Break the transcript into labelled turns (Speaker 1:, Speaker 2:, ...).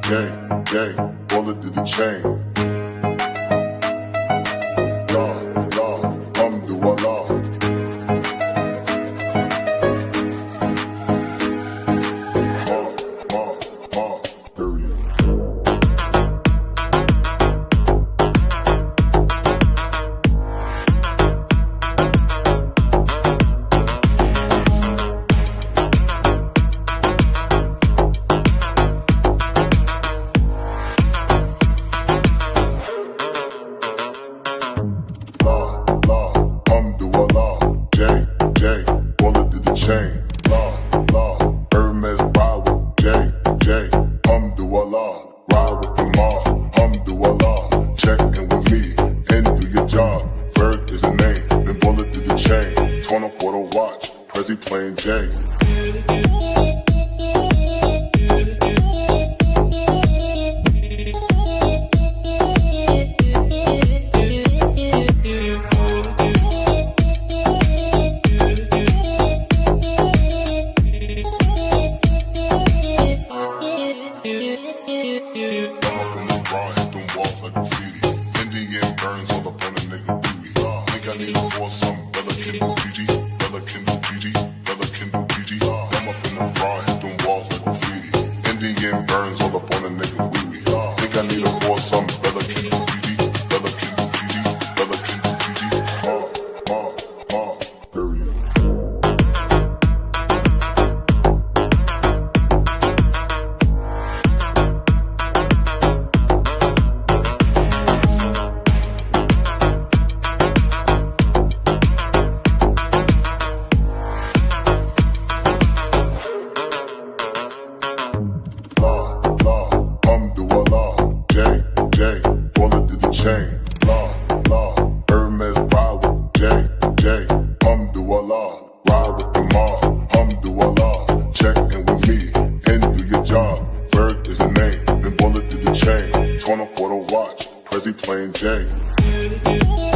Speaker 1: J, bullet to the chain. Alhamdulillah. Period. Chain, Hermes ride with J, Alhamdulillah, ride with the Ma, Alhamdulillah, check in with me, and do your job, Ferg is the name, then bullet to the chain, 20 for the watch, Prezi playing J. Chain, Hermes ride with J, Alhamdulillah, ride with the Ma, Alhamdulillah, check in with me, and do your job, Ferg is the name, then bullet to the chain, 20 for the watch, Prezi playing J.